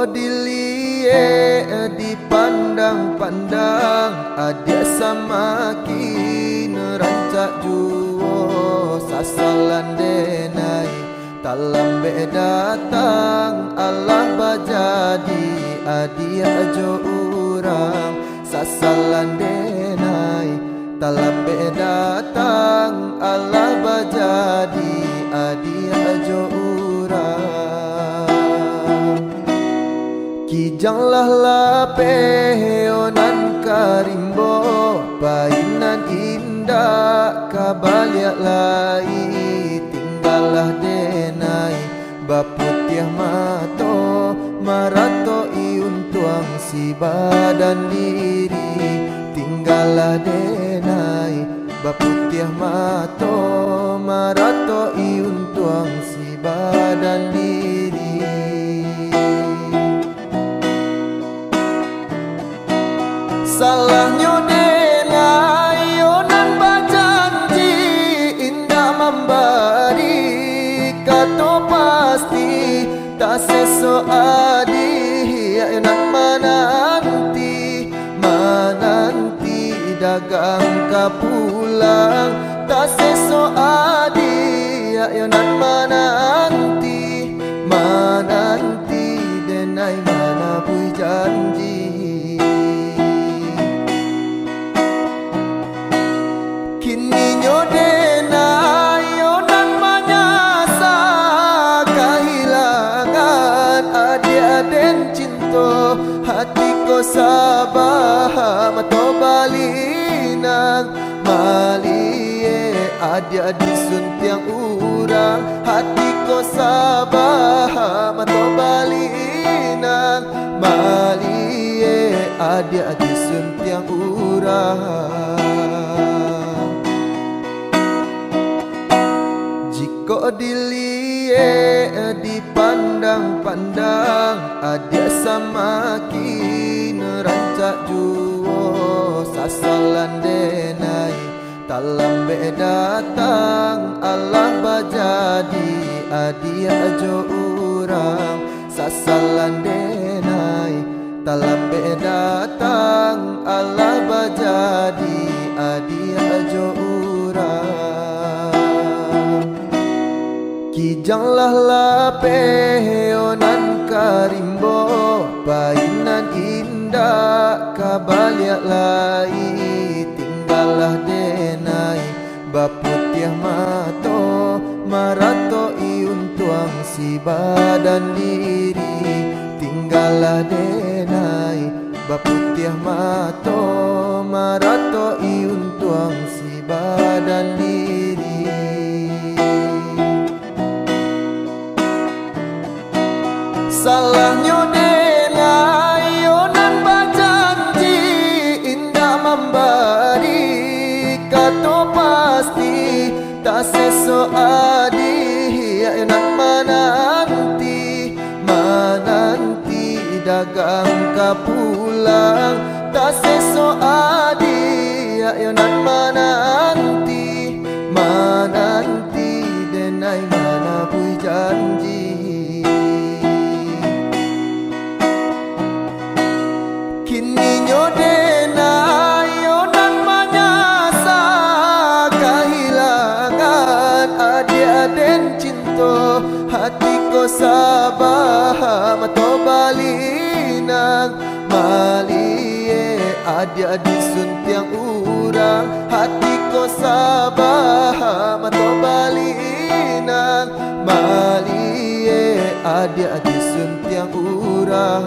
Jika dilihat dipandang-pandang, ada samakin rancak juo sasalan denai. Tak lambe datang Allah bajadi adia jo urang sasalan denai. Tak lambe datang Allah bajadi adia jo urang. Kijanglah lapeonan karimbo, painan indah kabaliak lai. Tinggallah denai baputiah mato, marato iuntuang si badan diri. Tinggallah denai baputiah mato, marato iuntuang si badan diri. Salahnya denai onan bajanji indah memberi kato pasti tak seso adi enak menanti dagang kapulang tak seso adi enak menanti denai mana bui janji. Kini denai onan manyasa kehilangan adik-adik cinta. Hatiku sabah mato balinang malie adik-adik suntiang urang. Hatiku sabah mato balinang malie adik-adik suntiang urang. Jika dilihat dipandang-pandang, ada samakin rancak juo sasalan denai. Tak lambe datang Allah bajadi adia jo urang sasalan denai. Tak lambe datang Allah bajadi adia jo urang. Kijanglah lapeonan karimbo, painan indah kabaliak lai. Tinggallah denai baputiah mato, marato iuntuang si badan diri. Tinggallah denai baputiah mato, marato iuntuang si badan diri. Salahnya denai onan bajanji indah memberi kato pasti tak seso adi enak menanti dagang kapulang tak seso adi enak menanti denai mana bui janji. Kini denai onan manyasa kehilangan adik-adik cinta. Hatiku sabah mato balinang malie adik-adik suntiang urang. Hatiku sabah mato balinang malie adik-adik suntiang urang.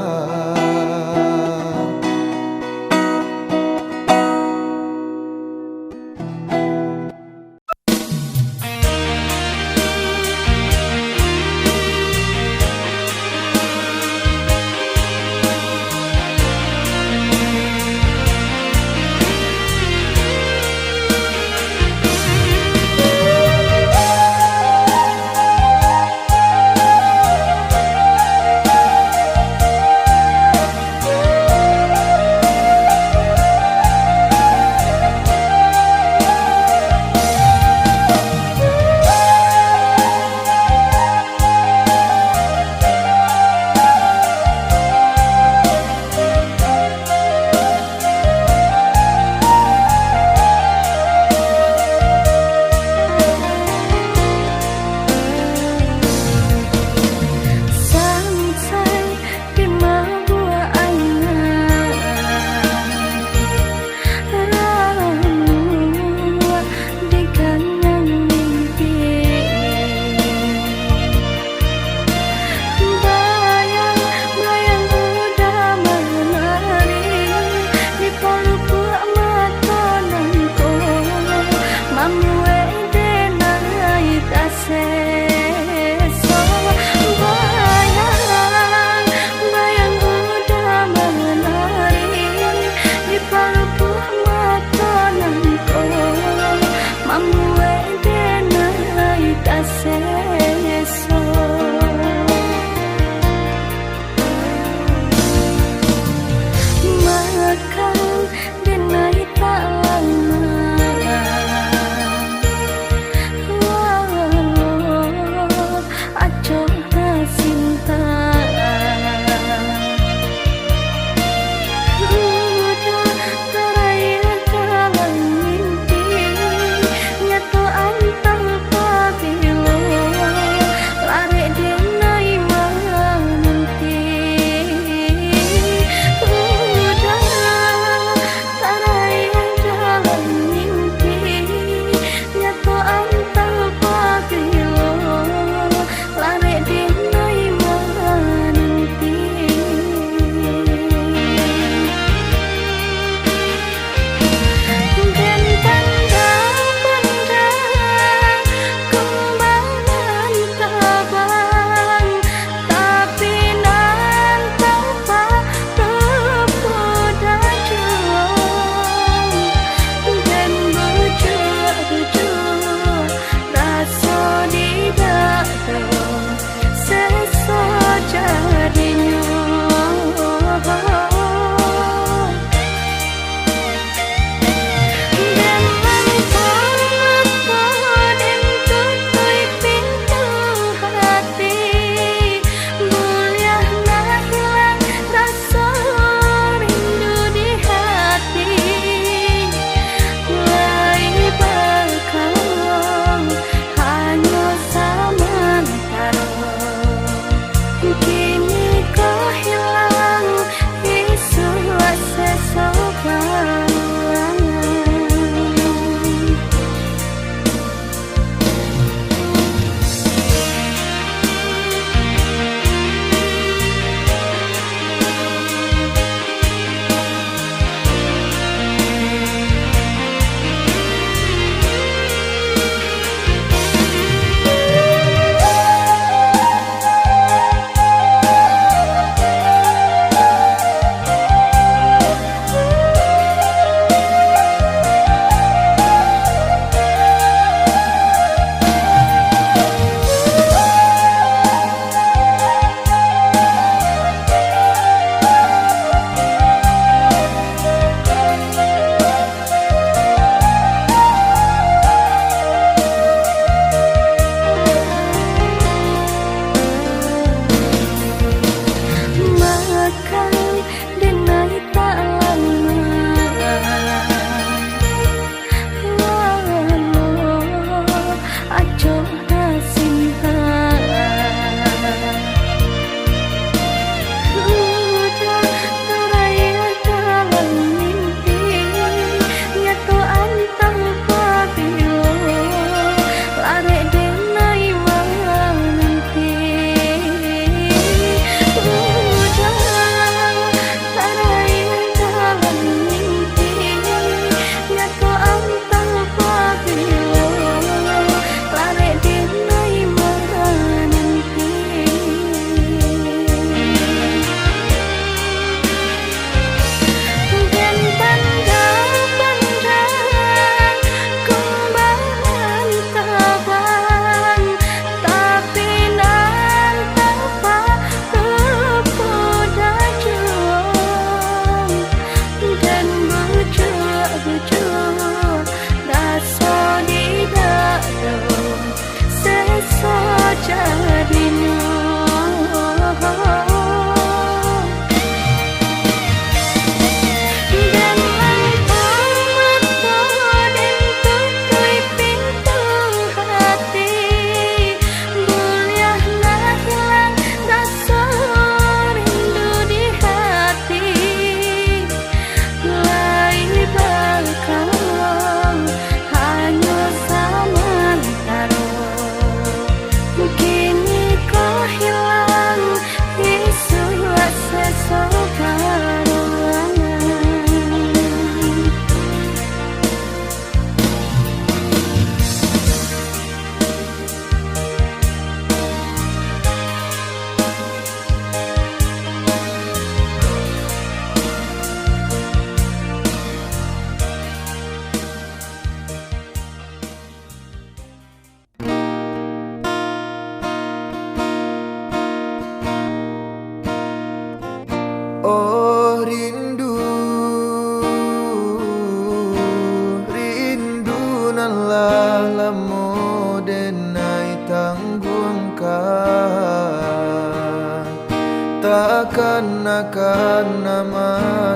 seakan-akan nama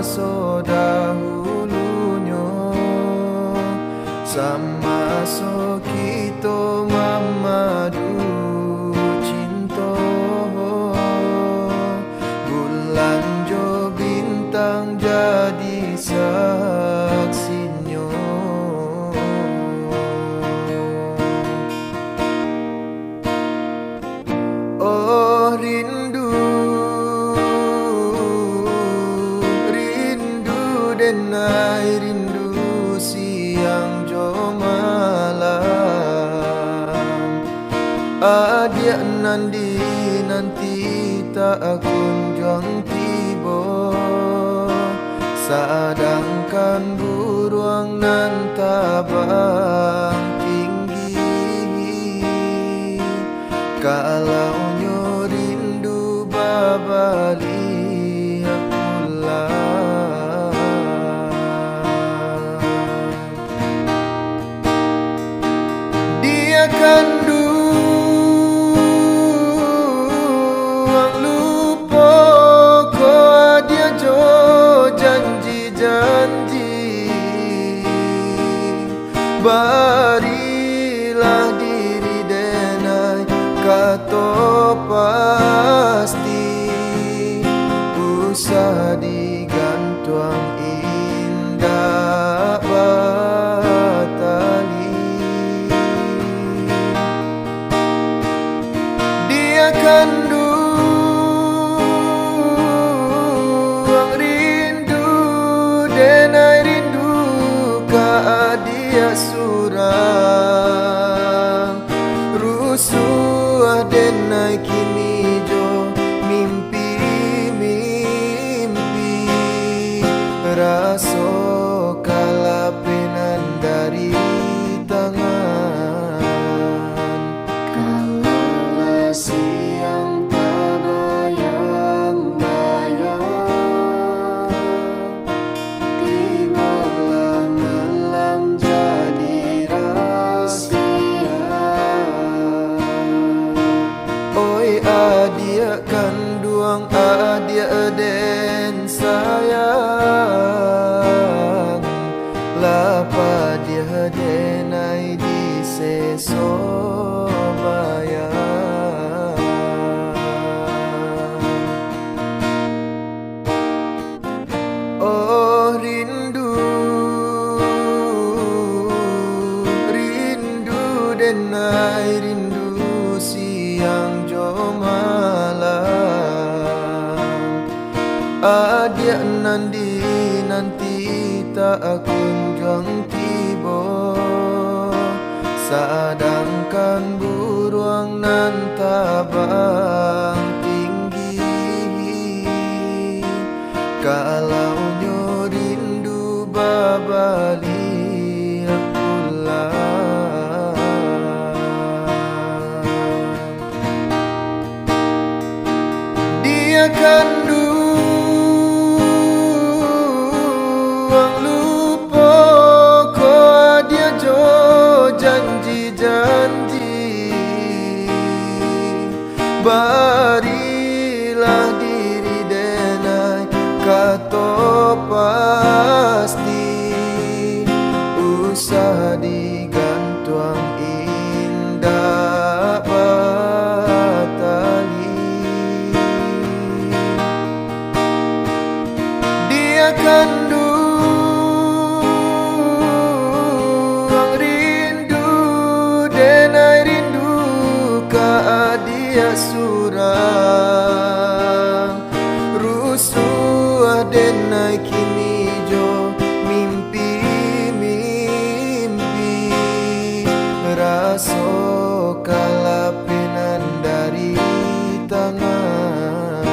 dahulunya sama so kita memadu cinta. Bulan jo bintang jadi saksinya. Oh rindu, rindu denai rindu siang jo malam. Adia nanti tak kunjung tiba, sedangkan buruang nan tabang tinggi. Kalau nyo rindu babali pulang, dia kan lupa ko dia jo janji-janji. Barilah diri denai kata pasti, usah digantung indah batali. Dia kan rindu denai rindu ka dia surang rusuh denai kini jo mimpi-mimpi raso kalapenan dari tangan. Kalaulah siang tak bayang-bayang, tibalah malam jadi rahasia. Oi adia kanduang adia den sayang, lapa dia denai di seso bayang. Oh rindu, rindu denai rindu siang jo malam. Adia nanti tak kunjung tiba, sedangkan buruang nan tabang tinggi. Kalau nyo rindu babali pulang, dia kan lupa ko dia jo janji-janji. Barilah diri denai kata pasti, usah digantung indah batali. Dia kan rindu denai rindu ka dia surang rusuh denai kini jo mimpi-mimpi raso kalapenan dari tangan.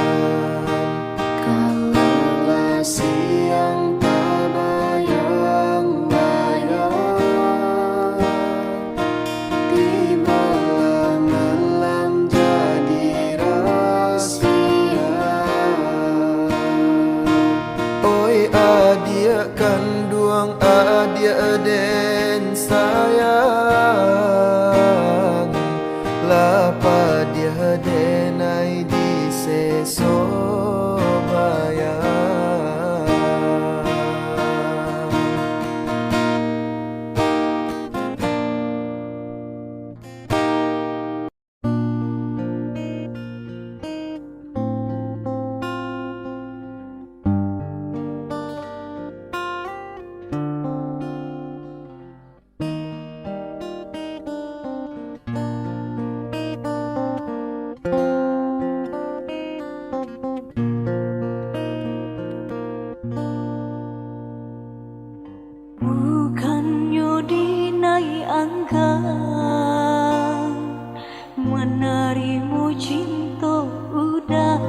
Kalaulah siang tak bayang-bayang, tibalah malam jadi rahasia. menarimu cinta udah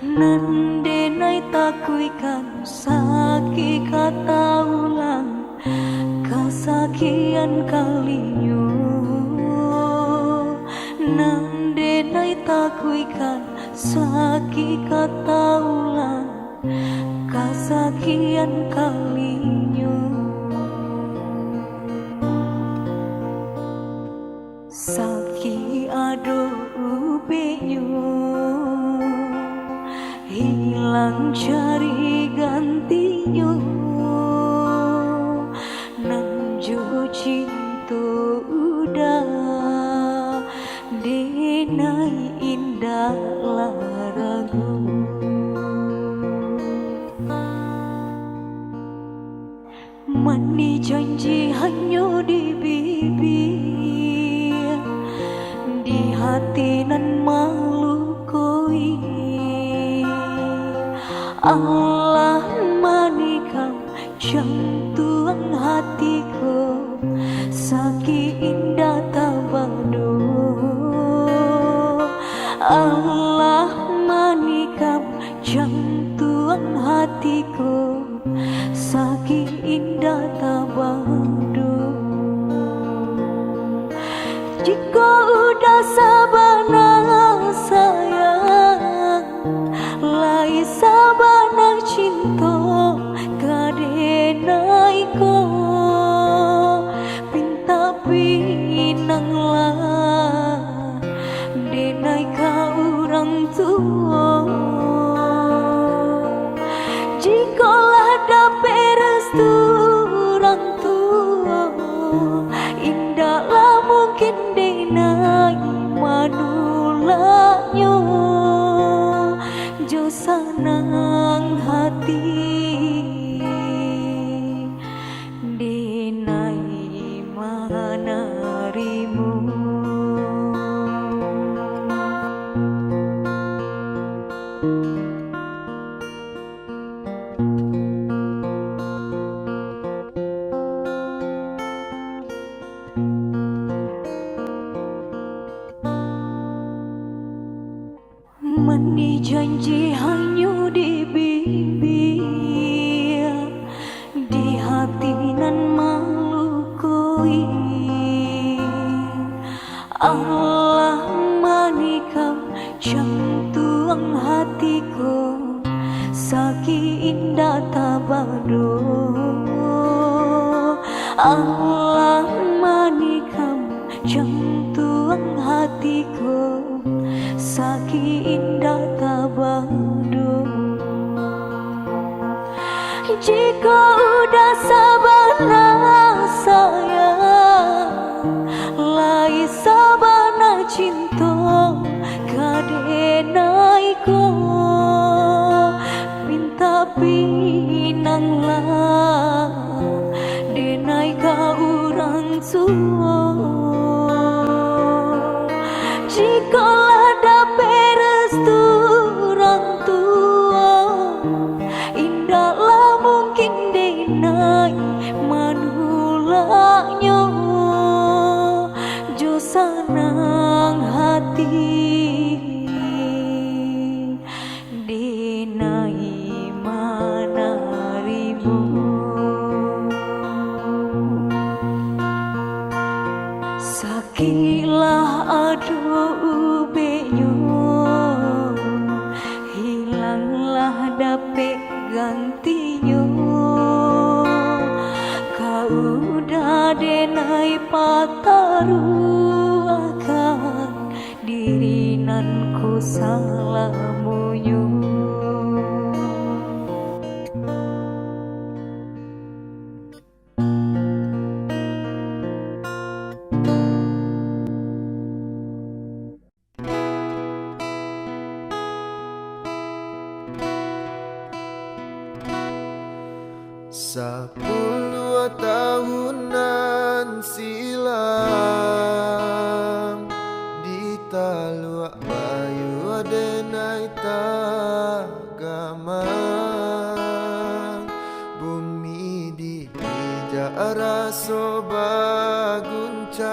nandenai takuikan sakit kata ulang kesakian kalinya nandenai takuikan sakit kata ulang kesakian kalinya sakit ado ubenyo hilang cari gantinya nanjo cinta udah denai indah laragu mani janji hanya di bibir di hati nan malu koi Allah manikam jantung hatiku sakit indah tabado Allah manikam jantung hatiku sakit indah tabado jika udah sabana sayang lai sabana cinta kadenai ko pinta pinang lah denai ka orang tua jikalah dapat restu orang tua indahlah mungkin denai manulanya jo senang hati denai manarimu mani janji hanya di bibir di hati nan malu koi Allah manikam jantung hatiku sakit indah tabado Allah manikam jantung hatiku sakit indah tabado jika udah sabana sayang lai sabana cinta kadenai ko minta pinang lah denai ka orang tua jikalah dapat restu orang tua indahlah mungkin denai manulanya jo senang hati denai manarimu sakitlah ado ubenyo hilanglah dapat gantinya kau udah denai pataruakan diri nan ku salamunyo Sepuluh tahunan silam di Talua Bayu denai tagamang bumi di hija raso baguncang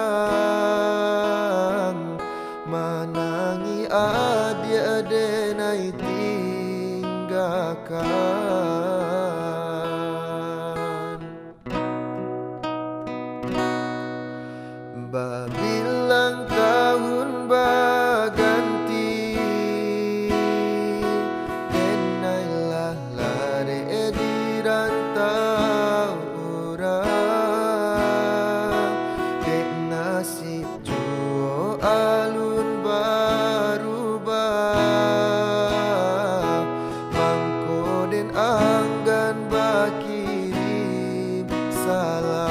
Babilang tahun baganti, denailah lare di rantau orang, dek nasib juo alun barubah, mangko den anggan bakirim salam.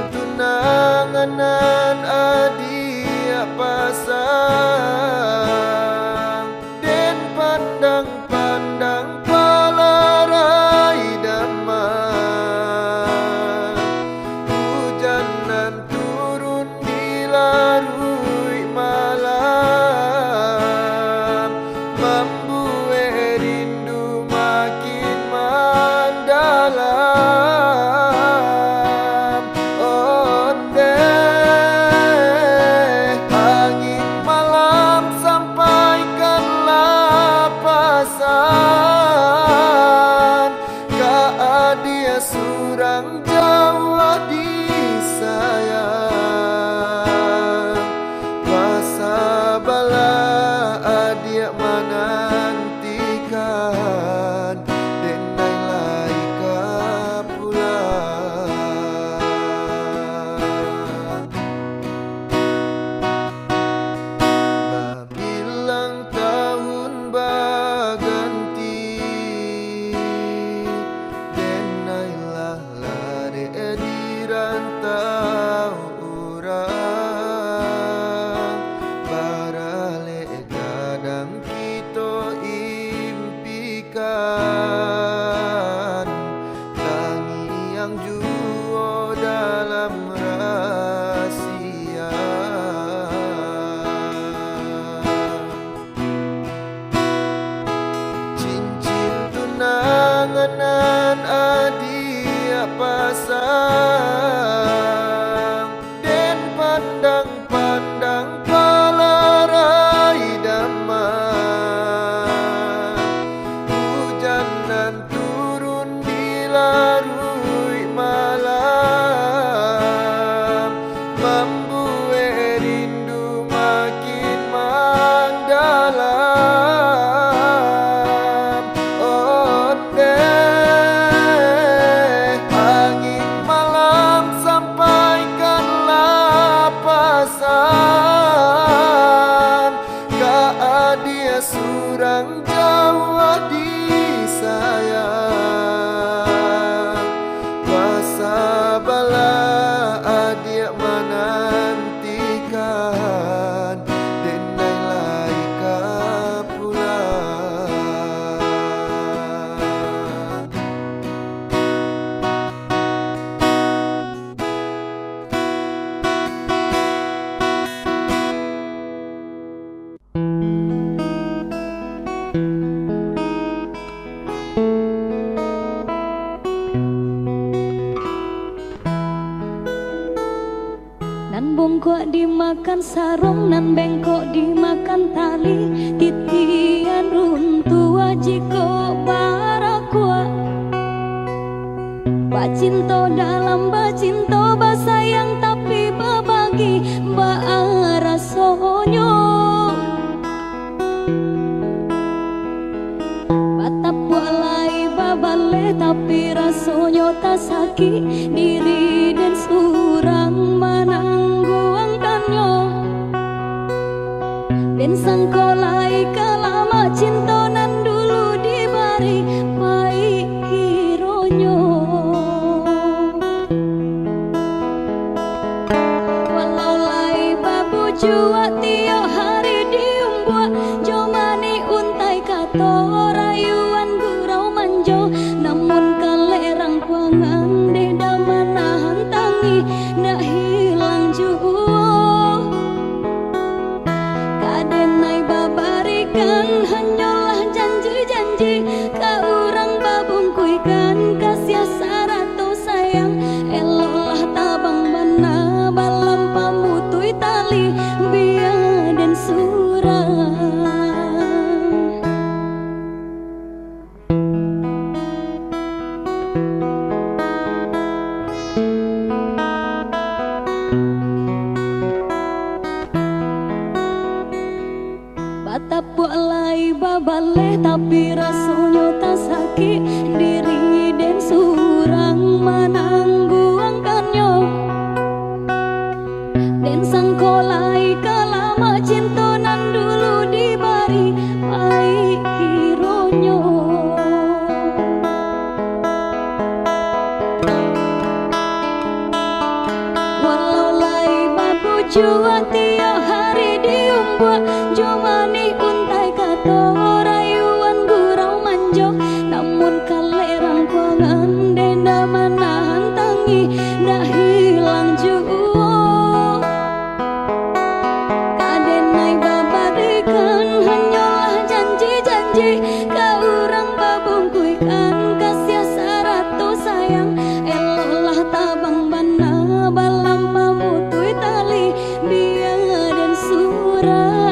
Tunangan adia pasang, den pandang-pandang palarai damai, hujanan turun di larui malam, membuat rindu makin mendalam. Dia surang Jawa disayang, masa bala adia menantikan, denai laika pulang. Babilang tahun baganti, di rantau orang, barale kadang kita impikan, tangi yang juo dalam rahasia. Cincin tunangan adia pasang, den pandang-pandang palarai damai, hujanan turun di larui malam, membuat rindu makin mendalam. Dia surang Jawa disayang, masa bala adia menantikan, denai laika pulang. Nan bongkok dimakan sarung, nan bengkok dimakan tali, titian runtua jiko barakua. Bacinto dalam bacinto, basayang tapi babagi baarasonyo. Batap walai babale tapi rasonyo tak sakit, diri dan surang manangguang danyo. Den sangkolai kalama cinta nan dulu dibari baik kironyo. Walau lai babu jua tiap hari diumbuat, jomani untai kato rayuan gurau manjo, namun kalerang kuangan deda manahan tangi nak hilang juo. Kadenai babarikan hanyalah janji-janji, ka urang babungkuikan kasih tangan denda manahan tangi dah hilang juo kadenai babadikan hanyalah janji-janji kau orang babungkuikan kasih saratu sayang elolah tabang bana balam pamutui tali biang dan surang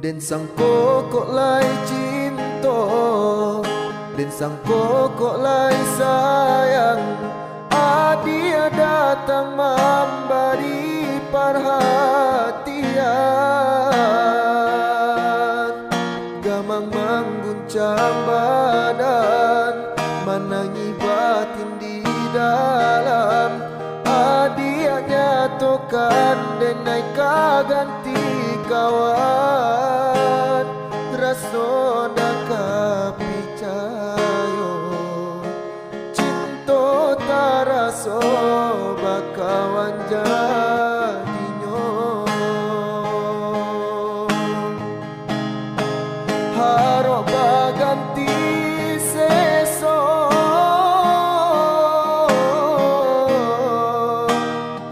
Den sang kokok lai cinta, den sang kokok lai sayang. Adia datang memberi perhatian, gamang mengguncang badan, menangi batin di dalam. Adia nyatakan denai kaganti kawan, raso dah picayo, cinta taraso bakawan jadinyo. Harap baganti seso,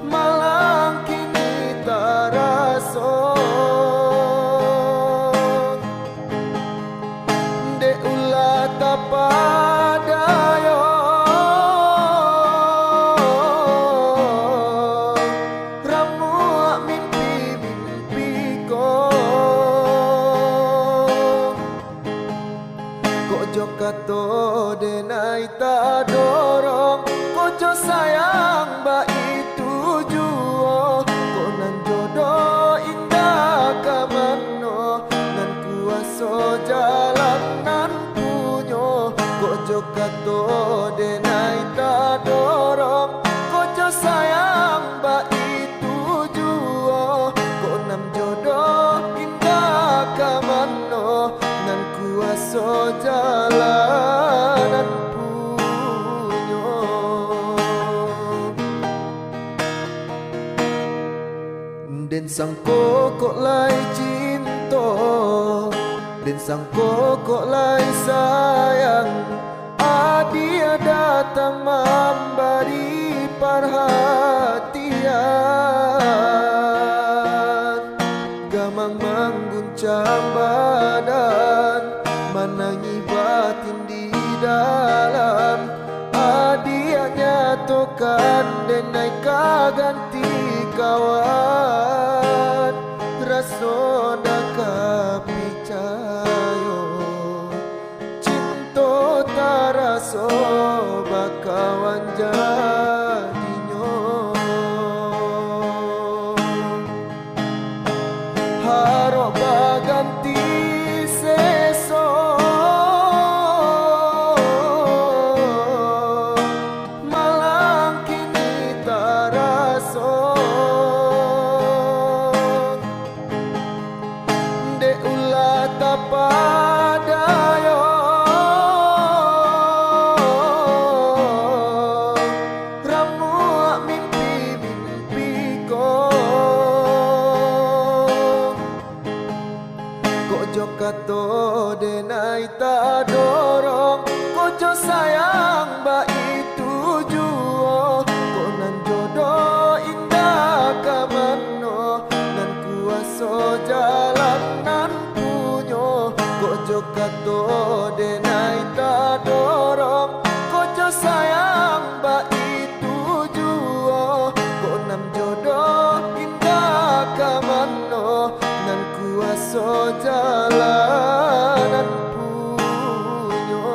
malang kini taraso. Padayo ramu mimpi ko kojo kato denai ta dorong kojo sayang ba itu juo konan jodoh indah kamano nan kuaso jalanan kojo kato denai ta dorong kojo sayang ba itu juo konam jodoh indah kamano nan kuaso jalanan punyo. Den sang kokok lai cinta, den sang kokok lai sayang. Adia datang memberi perhatian, gamang mengguncang badan, menangi batin di dalam. Adia nyatakan denai kaganti kawan, raso dah picayo, cinta taraso bakawan jadinyo. Harap baganti seso, malang kini taraso. De ulah tapadayo ramu mimpi ko kojo kato denai ta dorong kojo sayang ba itu juo konan jodoh indah kamano nan kuaso jalanan punyo kojo kato denai ta dorong kojo sayang ba itu juo konam jodoh indah kamano nan kuaso jalanan punyo.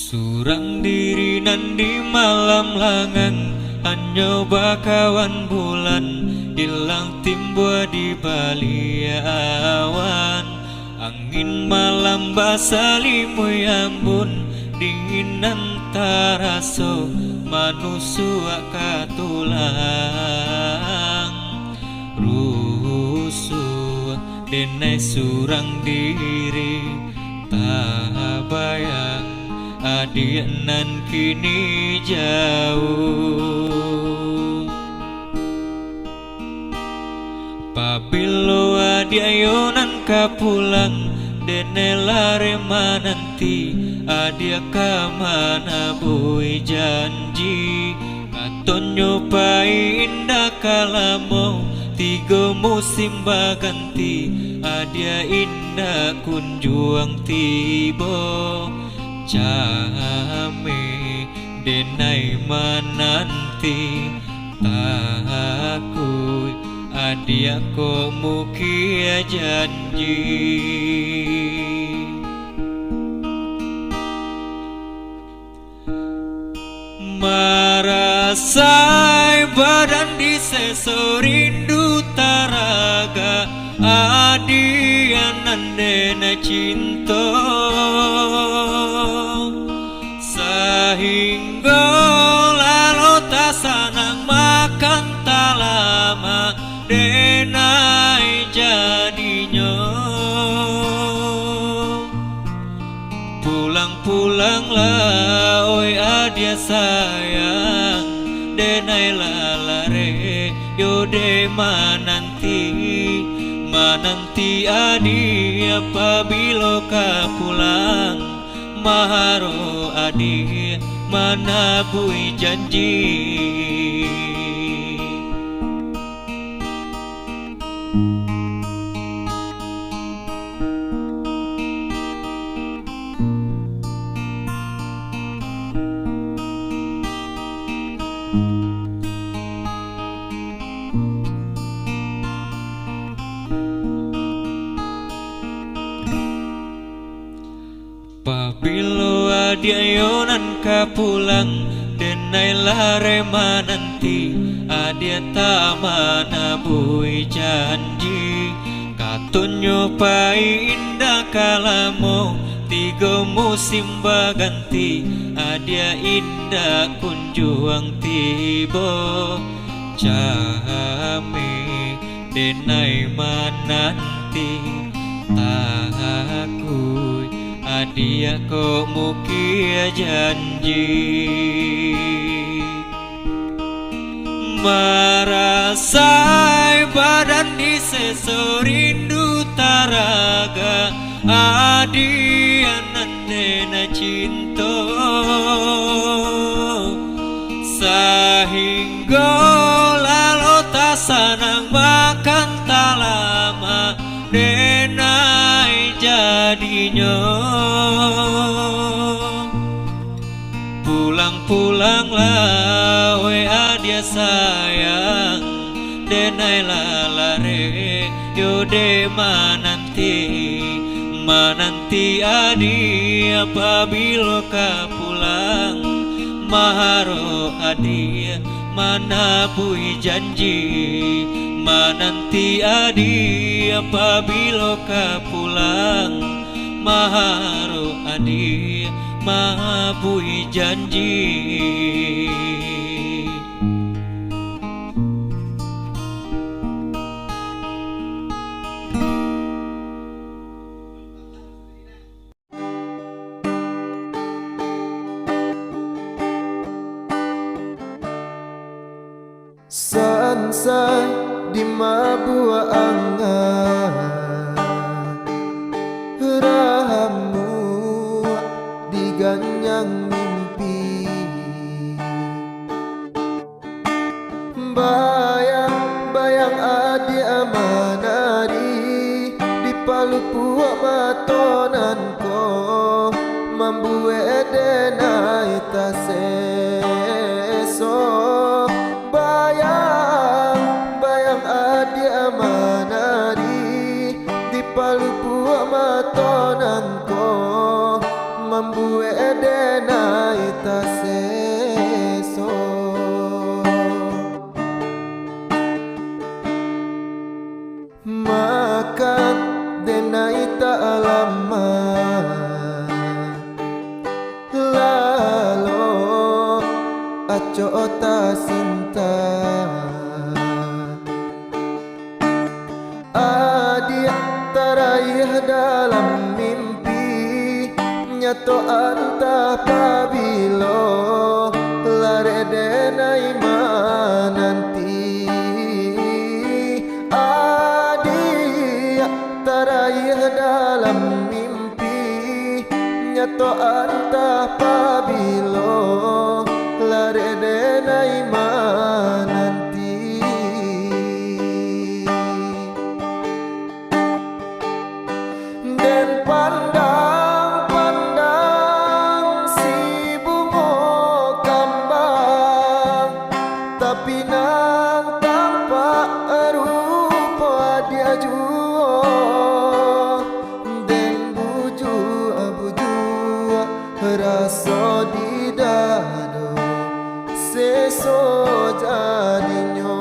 Surang diri nan di malam langang, hanya bakawan bulan hilang timbul di bali awan. Angin malam basa limuy ambun, dinginan taraso manusua katulang. Rusuh denai surang diri, tak bayang adianan kini jauh. Pabilo adiayonan kapulang, denela remananti adia kamana boy janji. Katonyo pai indah kalamo, tiga musim baganti adia indah kunjuang tibo. Jame denai mananti takui adia ko mukia janji. Marasai badan di seso rindu taraga adianan dena cinta. Sehingga lalu tak sanang makan tak lama denai jadinya. Pulang-pulanglah oi adia sayang, denai lalare yode mananti adi apabila ka pulang. Maharo adi mana bui janji. Pabilo adiayonan kapulang, denai lare mananti adia tamana bui janji. Katonyo pai indah kalamo, tiga musim baganti adia indah kunjuang tibo. Jame denai mananti takui adia ko mukia janji. Marasai badan di seso rindu taraga adianan dena cinta. Sehingga lalu tak sanang makan tak lama denai jadinya. Pulang-pulanglah we adia sayang, denai lalare yode mananti adi apabila ka pulang. Maharo adi mana bui janji, mananti adi apabila ka pulang. Maharo adi mabui janji. Sansai di mabua angan, rahamu diganyang mimpi. Bayang-bayang adi amanari di palu puak matonan ko mambuwe denai taseso. Bayang adi amanari di palu puak matonan ko mambuwe denai teraih dalam mimpi, nyato antah pabilo lare denai mananti. Adia teraih dalam mimpi, nyato antah pabilo lare denai mananti. Den pandang-pandang si bungo kambang, tapi nang tampak rupa dia juo. Den buju raso di dado seso jadinyo.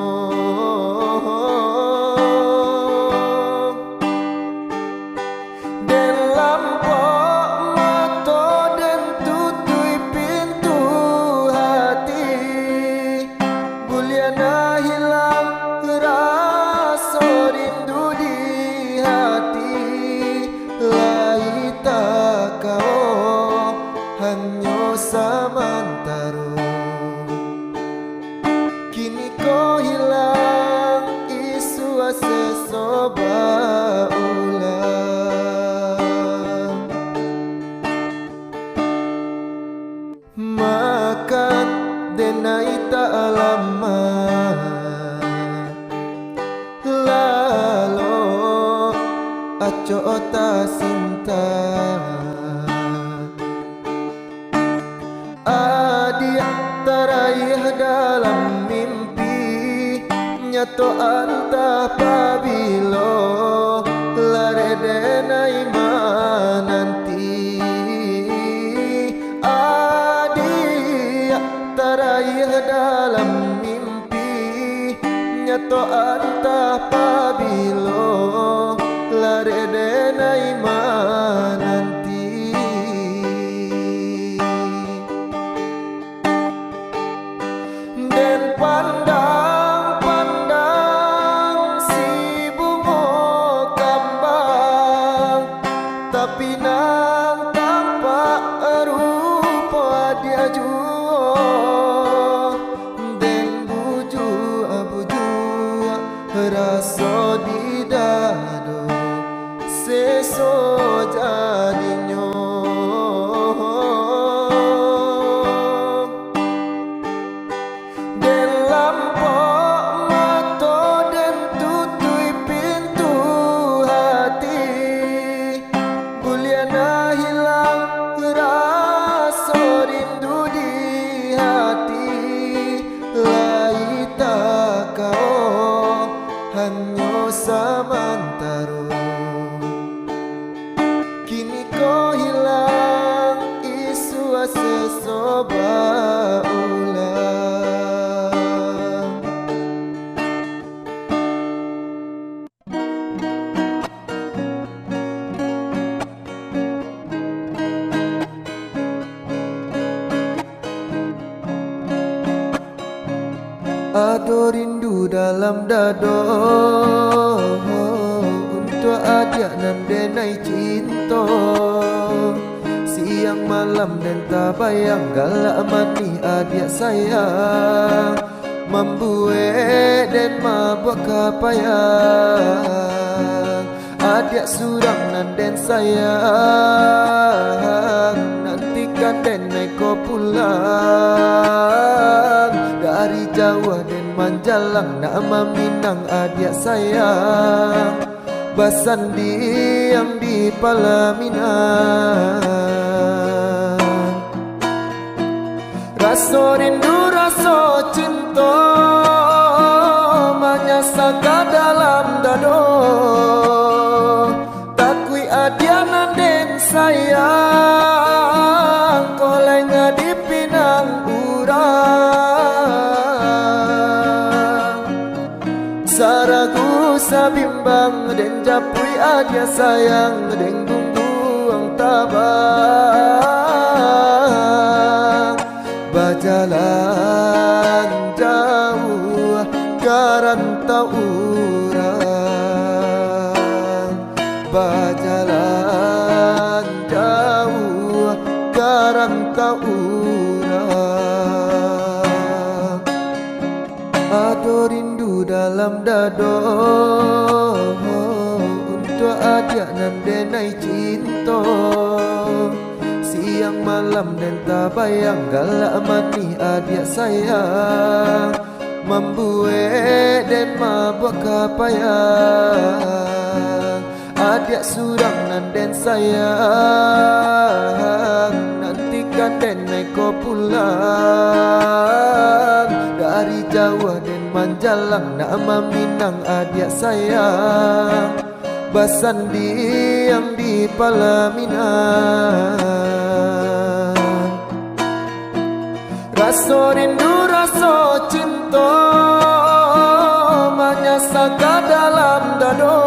Den lampok mato den tutui pintu hati, buliana hilang raso rindu di hati. Lai tak kau hanya samantaro, kini kau hilang isu aseso baulang. Makan denai tak lama, lalu aco ta sinta. Adia teraih dalam mimpi, nyato antah pabilo lare denai mananti. Adia teraih dalam mimpi, nyato antah pabilo lare denai mananti. Den pandang-pandang si bungo kambang, tapi nang tampak rupa dia juo. Den buju raso di dado seso jadinyo. Den lampok mato den tutui pintu hati, buliana hilang raso rindu di hati. Lai tak kau hanya samantaro, kini kau hilang isu aseso baulang. Ado rindu dalam dado untuk adik nan denai cinta. Siang malam dan tak bayang galak mani adik sayang, membuat dan mabuk kapayang. Adik surang nan den sayang, nantikan den naik ko pulang. Dari Jawa dan Manjalang nama Minang adik sayang, basan diam di Palaminan. Raso rindu raso cinta menyasaka dalam dado, takui adianan den sayang, kolenga di pinang urang. Saragu sabimbang den japui adia sayang, den gungguang tabang. Bajalan jauh garantau urang, bajalan dalam dado untuk adik nan denai cinta. Siang malam dan tak bayang galak mati adik sayang, membuat dan mabuk kapayang. Adik surang nan den sayang, nantikan den naik kau pulang. Dari Jawa dan Manjalang nama Minang adik sayang, Basandi yang di Palaminan. Rasa rindu rasa cinta menyasaka dalam dado.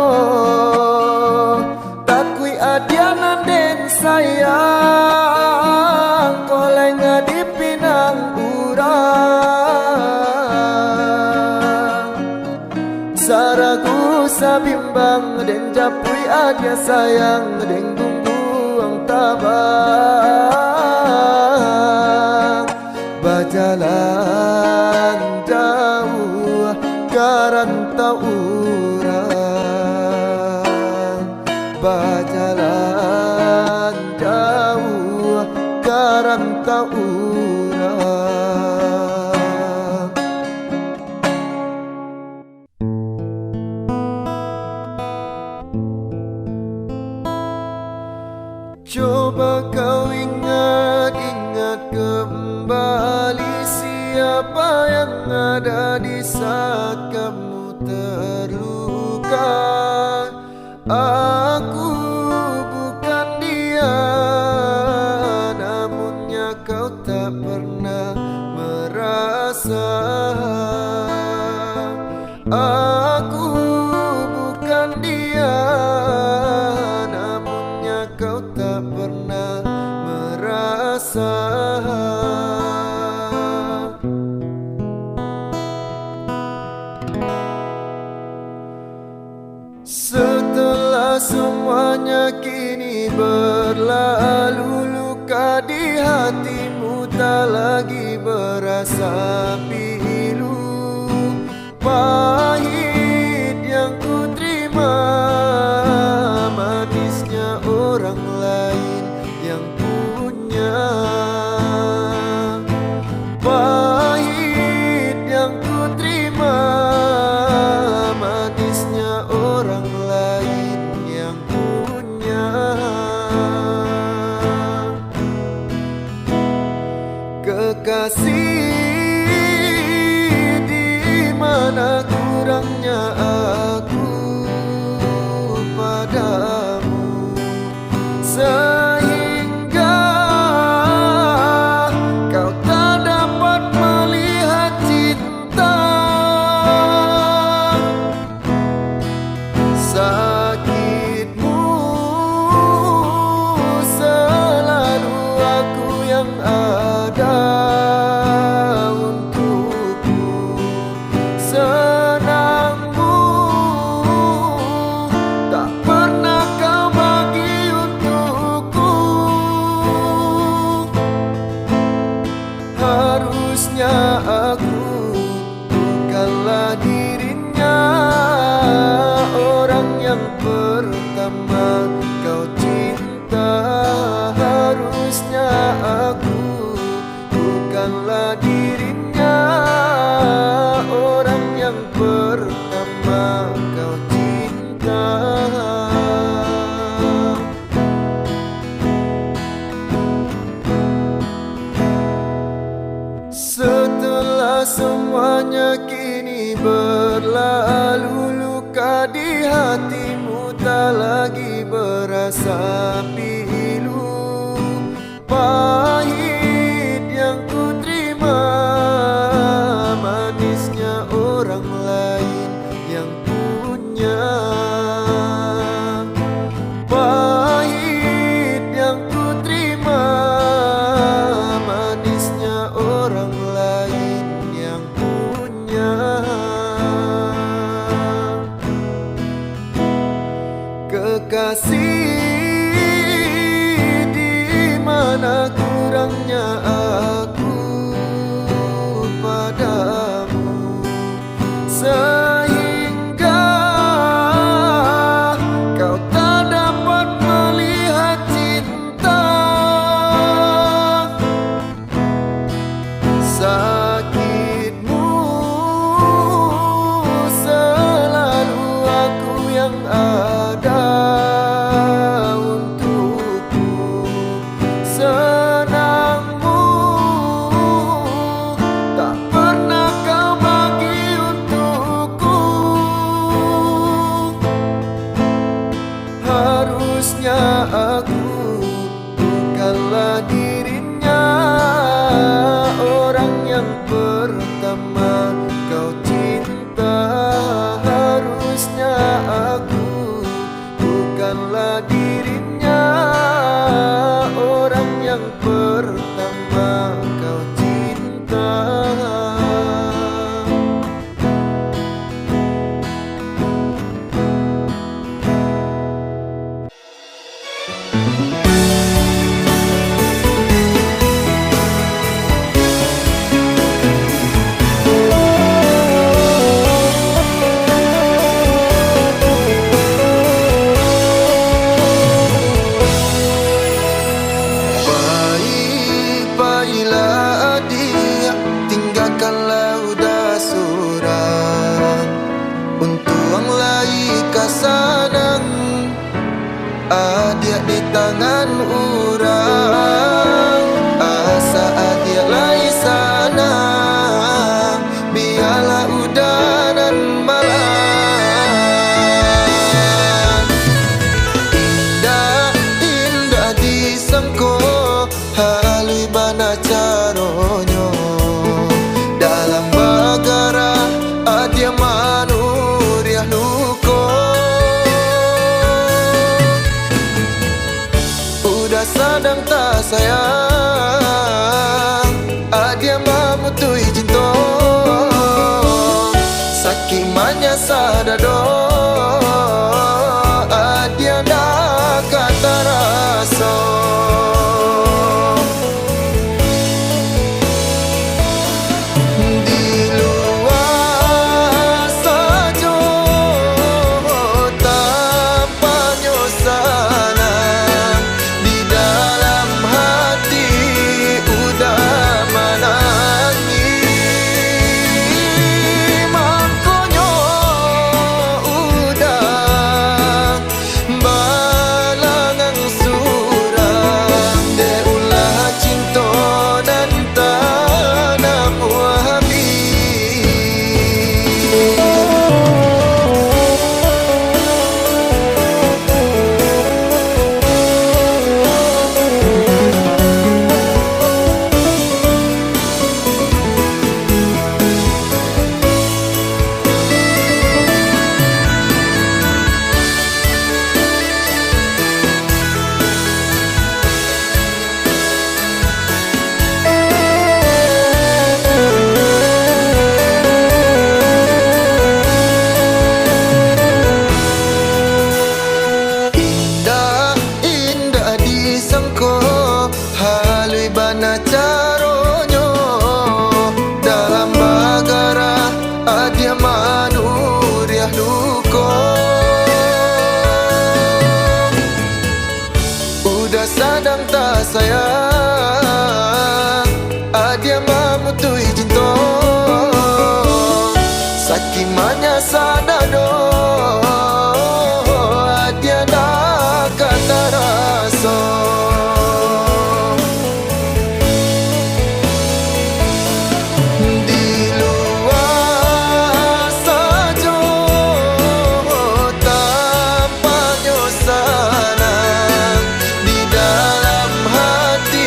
Takui adianan den sayang, kolenga di pinang urang. Saragu sabimbang den japui adia sayang, den gungguang tabang. Bajalan jauh karantau urang, bajalan jauh karantau urang. Coba kau ingat kembali siapa yang ada di saat kamu terluka. Aku bukan dia, namunnya kau tak pernah merasa. Aku bukan dia, namunnya kau tak pernah merasa. Setelah semuanya kini berlalu, luka di hatimu tak lagi berasa pilu. Pahit yang ku terima, manisnya orang lain yang punya. Pahit yang ku terima, manisnya orang lain yang punya. Kekasih, di mana kurangnya aku padamu, sehingga kau tak dapat melihat cinta. Sakitmu selalu aku yang ada untukmu. Senangmu tak pernah kau bagi untukku. Harusnya aku bukanlah dirinya, orang yang pertama kau cinta. Harusnya aku bukanlah dirinya, orang yang pertama kau cinta. Setelah semuanya kini berlalu, luka di hatimu tak lagi berasa pilu. Pahit yang ku terima, manisnya orang lain yang punya. Pahit yang ku terima, manisnya orang lain yang punya. Kekasih, di mana kurangnya aku padamu, sehingga yang ada untukku. Senangmu tak pernah kau bagi untukku. Harusnya aku bukanlah dirinya, orang yang pertama kau cinta. Harusnya aku bukanlah dirinya, orang yang pertama kau cinta. Baiklah dia, tinggalkanlah udah surang. Untuang lai kasanang adia di tangan orang. Asa adia lai sana, biarlah udanan malam. Indah, indah disangko, halui bana caronyo. Dalam bagara adia manuriah luko. Udah sadang tak sayang, adia mamutui cinto. Sakimanya sadado, adia dah kata raso. Halui bana caronyo. Dalam bagara adia manuriah luko. Udah sadang tak sayang, adia mamutui cinto. Sakimanya sadado, adia dah kata raso. Di dalam hati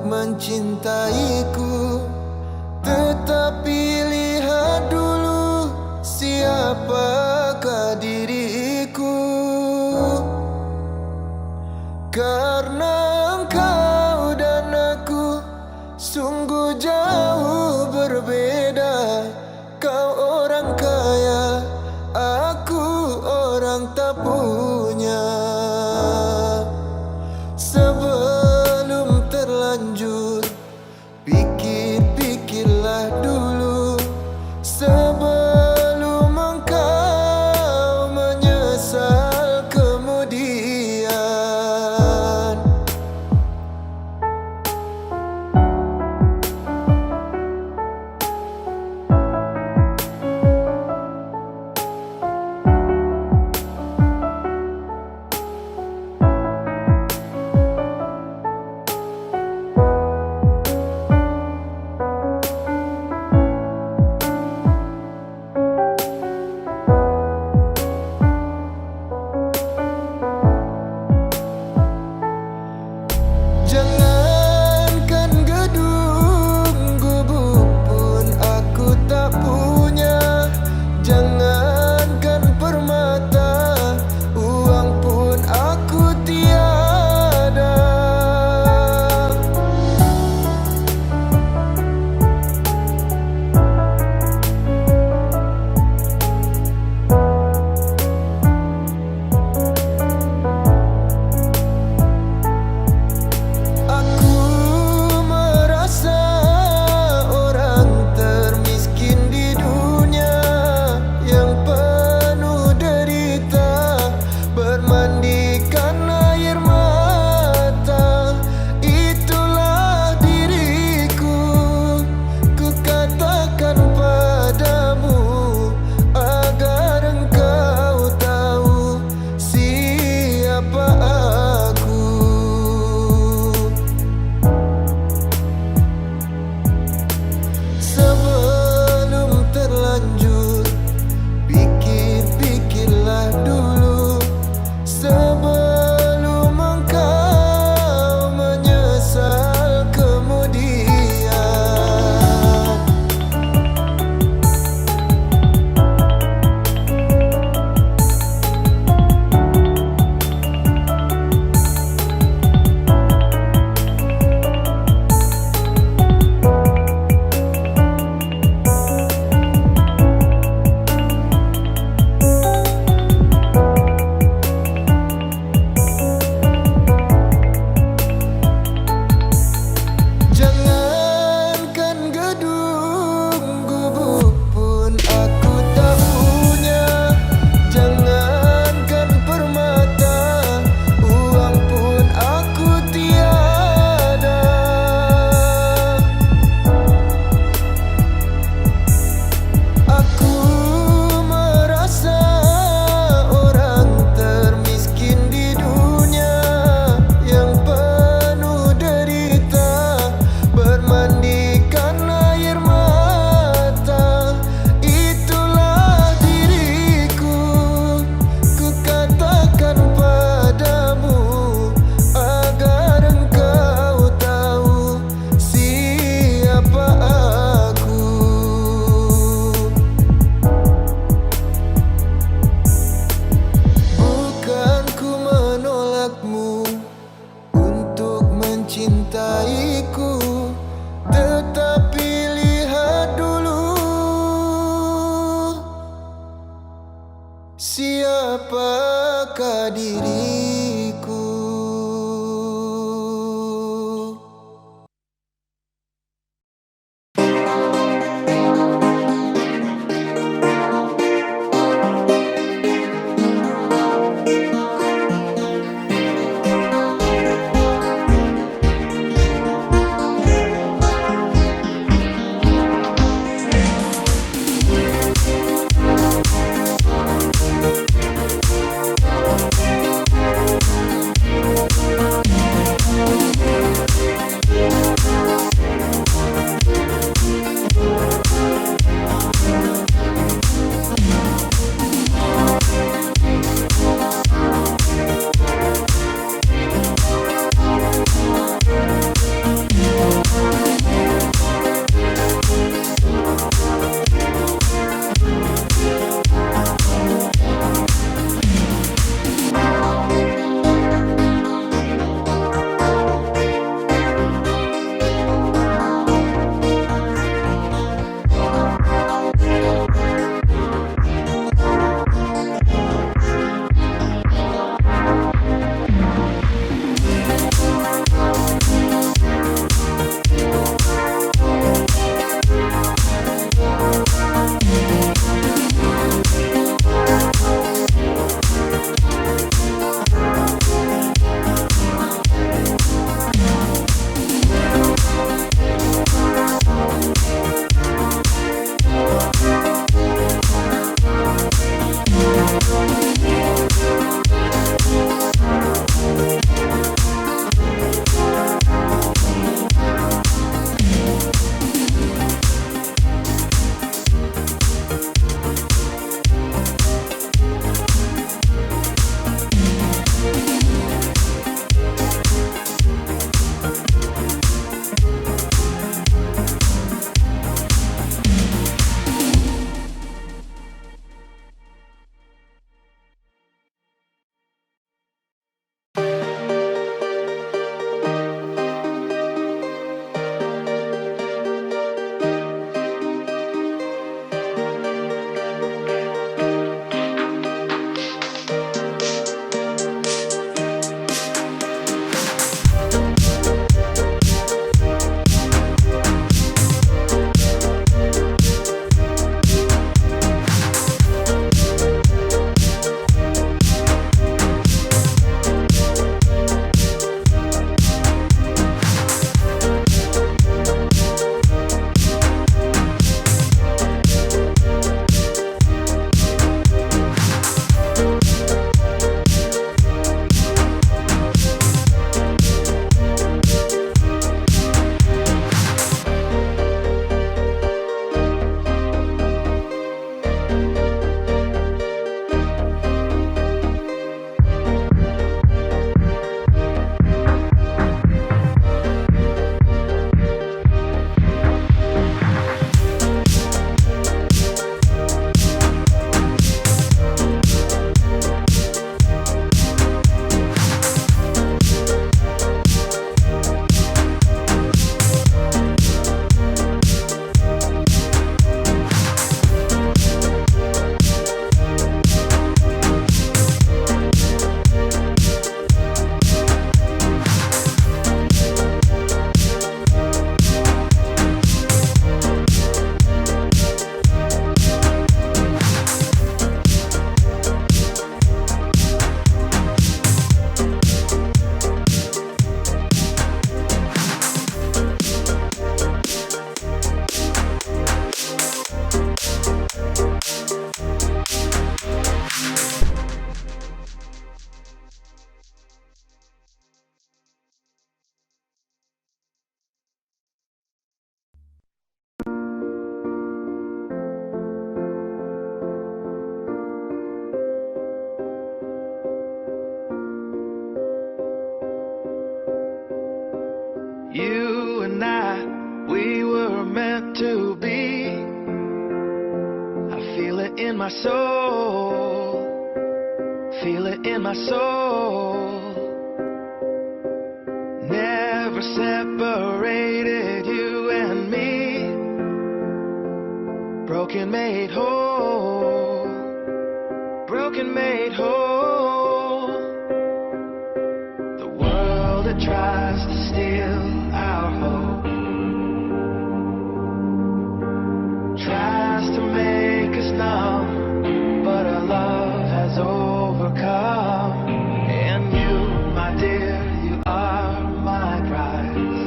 mencintaiku. Tetapi lihat dulu siapakah diriku. Karena engkau dan aku sungguh jauh berbeda. Kau orang kaya, aku orang tak punya. Sebelum terlanjur, pikir-pikirlah dulu sebelum engkau menyesal kemudian. and I, we were meant to be. I feel it in my soul, feel it in my soul. Never separated, you and me. Broken made whole, broken made whole. The world that tries to steal our hope tries to make us numb, but our love has overcome. And you, my dear, you are my prize.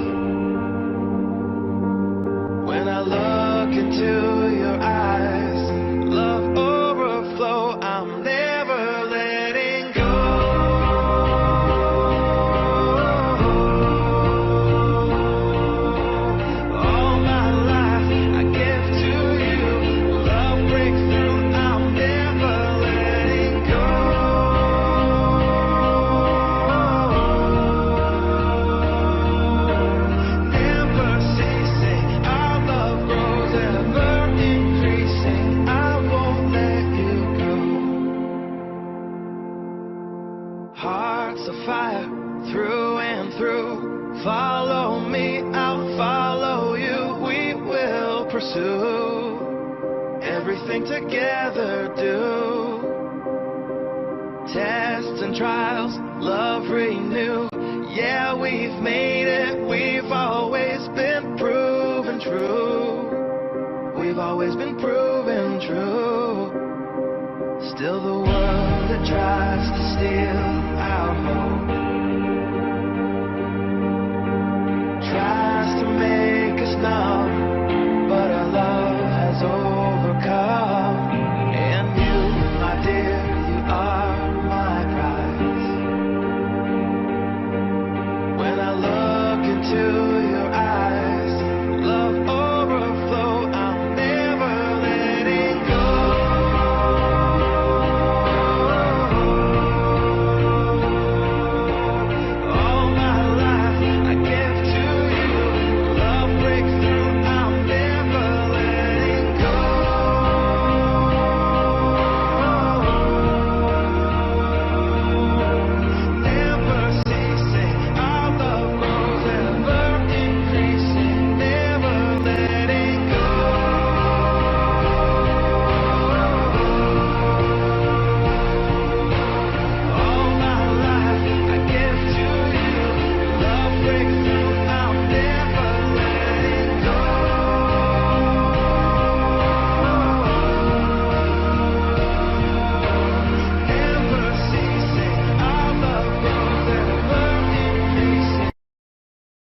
When I look into your eyes, love overflow, I'm never letting go. All my life I give to you, love breakthrough, I'm never letting go. Never ceasing, our love grows ever increasing, I won't let you go. Hearts of fire, through and through. Follow me, I'll follow you. We will pursue everything together. Do tests and trials, love renew. Yeah, we've made it. We've always been proven true. We've always been proven true. Still the world that tries to steal our hope